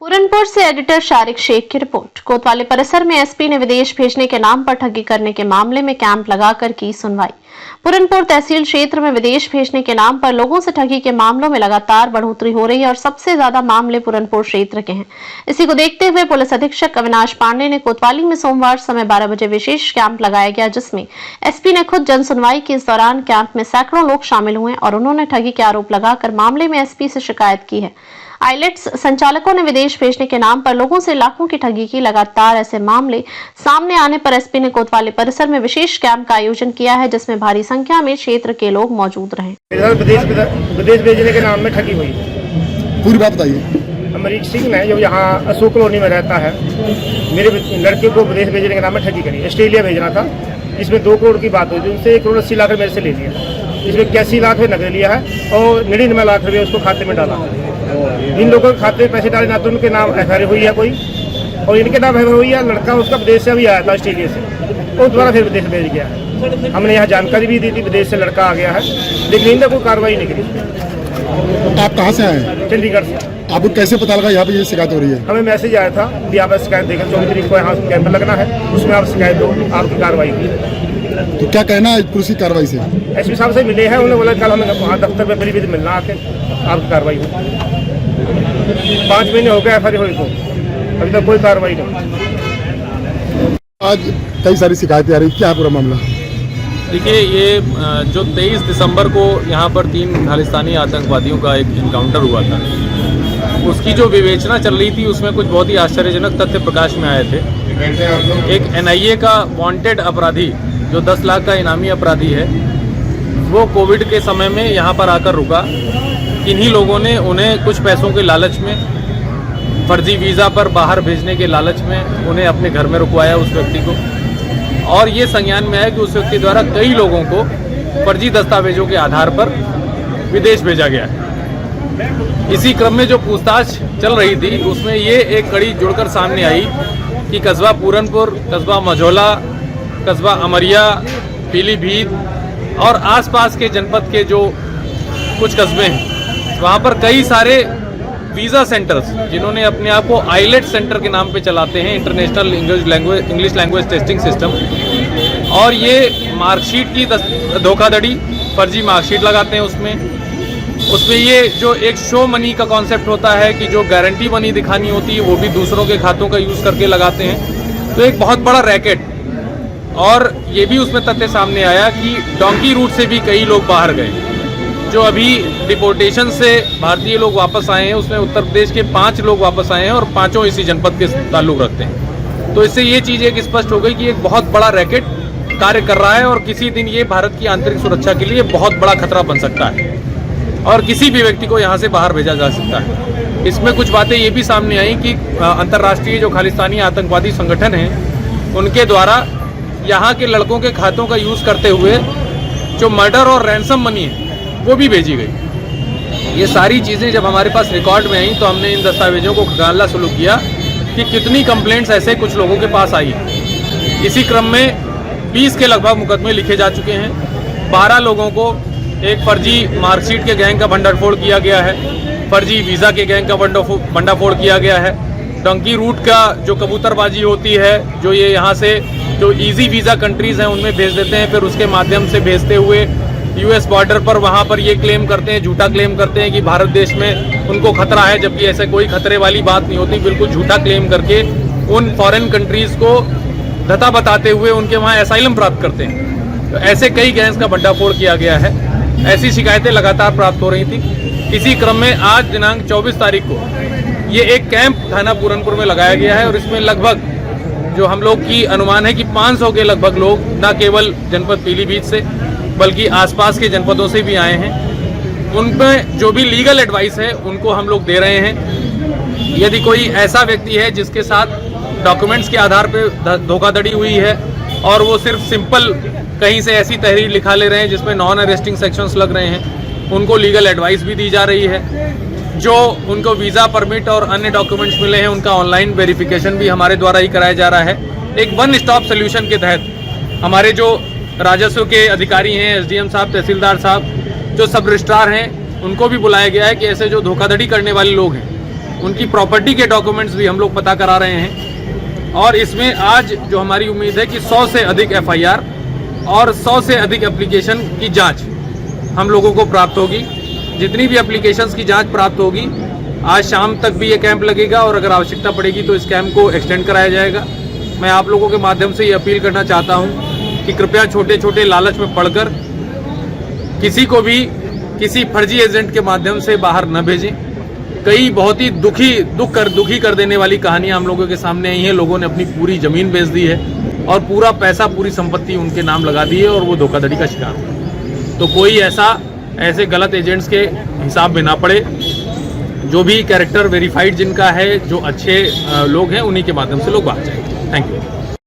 पूरनपुर से एडिटर शारिक शेख की रिपोर्ट। कोतवाली परिसर में एसपी ने विदेश भेजने के नाम पर ठगी करने के मामले में कैंप लगाकर की सुनवाई। पूरनपुर तहसील क्षेत्र में विदेश भेजने के नाम पर लोगों से ठगी के मामलों में लगातार बढ़ोतरी हो रही है और सबसे ज्यादा मामले पूरनपुर क्षेत्र के हैं। इसी को देखते हुए पुलिस अधीक्षक अविनाश पांडे ने कोतवाली में सोमवार समय 12 बजे विशेष कैंप लगाया गया, जिसमें एसपी ने खुद जन सुनवाई की। इस दौरान कैंप में सैकड़ों लोग शामिल हुए और उन्होंने ठगी के आरोप लगाकर मामले में एसपी से शिकायत की है। आईलेट्स संचालकों ने विदेश भेजने के नाम पर लोगों से लाखों की ठगी की। लगातार ऐसे मामले सामने आने पर एसपी ने कोतवाली परिसर में विशेष कैंप का आयोजन किया है, जिसमें भारी संख्या में क्षेत्र के लोग मौजूद रहे। विदेश भेजने के नाम में ठगी हुई। पूरी बात बताइए। अमरीक सिंह ने जो यहाँ अशोक कॉलोनी में रहता है, मेरे लड़के को विदेश भेजने के नाम में ठगी करी। ऑस्ट्रेलिया भेजना था, जिसमें 2 करोड़ की बात हुई थी। उनसे 1 करोड़ 80 लाख मेरे से ले लिया। इसमें 81 लाख रुपये नकद लिया है और 99 लाख रुपये उसको खाते में डाला। इन लोगों के खाते में पैसे डाले ना तो उनके नाम एफआईआर हुई है कोई, और इनके नाम एफआईआर हुई है। लड़का उसका विदेश से अभी आया था, ऑस्ट्रेलिया से, और दोबारा फिर विदेश भेज गया है। हमने यहाँ जानकारी भी दी थी, विदेश से लड़का आ गया है, लेकिन इनका कोई कार्रवाई नहीं करी। आप कहाँ से आए हैं? चंडीगढ़ से। आपको कैसे पता लगा यहाँ पे ये शिकायत हो रही है? हमें मैसेज आया था कि आप शिकायत देखें, 24 तारीख को यहाँ कैंप लगना है, उसमें आप शिकायत दो, आपकी कार्रवाई की। तो क्या कहना है पुलिस की कार्रवाई से? एसपी साहब से मिले हैं, उन्होंने बोला कल हमें वहाँ दफ्तर में पहली मिलना आके आपकी कार्रवाई हो। 5 महीने हो गए एफआईआर हुई को, अभी तक कोई कार्रवाई नहीं। आज कई सारी शिकायतें आ रही, क्या है पूरा मामला? देखिए, ये जो 23 दिसंबर को यहाँ पर 3 खालिस्तानी आतंकवादियों का एक इनकाउंटर हुआ था, उसकी जो विवेचना चल रही थी उसमें कुछ बहुत ही आश्चर्यजनक तथ्य प्रकाश में आए थे। एक एनआईए का वांटेड अपराधी जो 10 लाख का इनामी अपराधी है, वो कोविड के समय में यहाँ पर आकर रुका। इन्हीं लोगों ने उन्हें कुछ पैसों के लालच में, फर्जी वीज़ा पर बाहर भेजने के लालच में उन्हें अपने घर में रुकवाया उस व्यक्ति को, और ये संज्ञान में आया कि उस व्यक्ति द्वारा कई लोगों को फर्जी दस्तावेजों के आधार पर विदेश भेजा गया है। इसी क्रम में जो पूछताछ चल रही थी उसमें ये एक कड़ी जुड़कर सामने आई कि कस्बा पूरनपुर, कस्बा मझौला, कस्बा अमरिया, पीलीभीत और आसपास के जनपद के जो कुछ कस्बे हैं, वहाँ पर कई सारे वीज़ा सेंटर्स जिन्होंने अपने आप को आईलेट सेंटर के नाम पे चलाते हैं, international English language testing system, और ये मार्कशीट की धोखाधड़ी, फर्जी मार्कशीट लगाते हैं उसमें ये जो एक शो मनी का कॉन्सेप्ट होता है कि जो गारंटी मनी दिखानी होती है वो भी दूसरों के खातों का यूज़ करके लगाते हैं। तो एक बहुत बड़ा रैकेट। और ये भी उसमें तथ्य सामने आया कि डोंकी रूट से भी कई लोग बाहर गए। जो अभी डिपोर्टेशन से भारतीय लोग वापस आए हैं, उसमें उत्तर प्रदेश के 5 लोग वापस आए हैं और 5 इसी जनपद के ताल्लुक रखते हैं। तो इससे ये चीज़ एक स्पष्ट हो गई कि एक बहुत बड़ा रैकेट कार्य कर रहा है और किसी दिन ये भारत की आंतरिक सुरक्षा के लिए बहुत बड़ा खतरा बन सकता है और किसी भी व्यक्ति को यहाँ से बाहर भेजा जा सकता है। इसमें कुछ बातें ये भी सामने आई कि अंतर्राष्ट्रीय जो खालिस्तानी आतंकवादी संगठन हैं, उनके द्वारा यहाँ के लड़कों के खातों का यूज़ करते हुए जो मर्डर और रैंसम मनी है वो भी भेजी गई। ये सारी चीज़ें जब हमारे पास रिकॉर्ड में आई तो हमने इन दस्तावेजों को खंगालना शुरू किया कि कितनी कंप्लेंट्स ऐसे कुछ लोगों के पास आई। इसी क्रम में 20 के लगभग मुकदमे लिखे जा चुके हैं। 12 लोगों को एक फर्जी मार्कशीट के गैंग का भंडाफोड़ किया गया है, फर्जी वीज़ा के गैंग का भंडाफोड़ किया गया है। डंकी रूट का जो कबूतरबाजी होती है, जो ये यहाँ से जो इजी वीज़ा कंट्रीज़ हैं उनमें भेज देते हैं, फिर उसके माध्यम से भेजते हुए यूएस बॉर्डर पर वहाँ पर ये क्लेम करते हैं, झूठा क्लेम करते हैं कि भारत देश में उनको खतरा है, जबकि ऐसे कोई खतरे वाली बात नहीं होती। बिल्कुल झूठा क्लेम करके उन फॉरेन कंट्रीज़ को धता बताते हुए उनके वहाँ एसाइलम प्राप्त करते हैं। तो ऐसे कई गैंग्स का भंडाफोड़ किया गया है। ऐसी शिकायतें लगातार प्राप्त हो रही थी। इसी क्रम में आज दिनांक 24 तारीख को ये एक कैंप थाना पूरनपुर में लगाया गया है और इसमें लगभग जो हम लोग की अनुमान है कि 500 के लगभग लोग न केवल जनपद पीलीभीत से बल्कि आसपास के जनपदों से भी आए हैं। उनमें जो भी लीगल एडवाइस है उनको हम लोग दे रहे हैं। यदि कोई ऐसा व्यक्ति है जिसके साथ डॉक्यूमेंट्स के आधार पर धोखाधड़ी हुई है और वो सिर्फ सिंपल कहीं से ऐसी तहरीर लिखा ले रहे हैं जिसमें नॉन अरेस्टिंग सेक्शंस लग रहे हैं, उनको लीगल एडवाइस भी दी जा रही है। जो उनको वीज़ा, परमिट और अन्य डॉक्यूमेंट्स मिले हैं उनका ऑनलाइन वेरिफिकेशन भी हमारे द्वारा ही कराया जा रहा है। एक वन स्टॉप सोल्यूशन के तहत हमारे जो राजस्व के अधिकारी हैं, एसडीएम साहब, तहसीलदार साहब, जो सब रजिस्ट्रार हैं, उनको भी बुलाया गया है कि ऐसे जो धोखाधड़ी करने वाले लोग हैं उनकी प्रॉपर्टी के डॉक्यूमेंट्स भी हम लोग पता करा रहे हैं। और इसमें आज जो हमारी उम्मीद है कि 100 से अधिक FIR और 100 से अधिक एप्लीकेशन की जांच हम लोगों को प्राप्त होगी। जितनी भी एप्लीकेशंस की जांच प्राप्त होगी आज शाम तक भी ये कैंप लगेगा और अगर आवश्यकता पड़ेगी तो इस कैंप को एक्सटेंड कराया जाएगा। मैं आप लोगों के माध्यम से ये अपील करना चाहता हूँ कि कृपया छोटे छोटे लालच में पड़कर किसी को भी किसी फर्जी एजेंट के माध्यम से बाहर न भेजें। कई बहुत ही दुखी कर देने वाली कहानियां हम लोगों के सामने आई हैं। लोगों ने अपनी पूरी जमीन बेच दी है और पूरा पैसा पूरी संपत्ति उनके नाम लगा दी है और वो धोखाधड़ी का शिकार हुए। तो कोई ऐसे गलत एजेंट्स के हिसाब में ना पड़े। जो भी कैरेक्टर वेरीफाइड जिनका है, जो अच्छे लोग हैं, उन्हीं के माध्यम से लोग भाग जाएंगे। Thank you.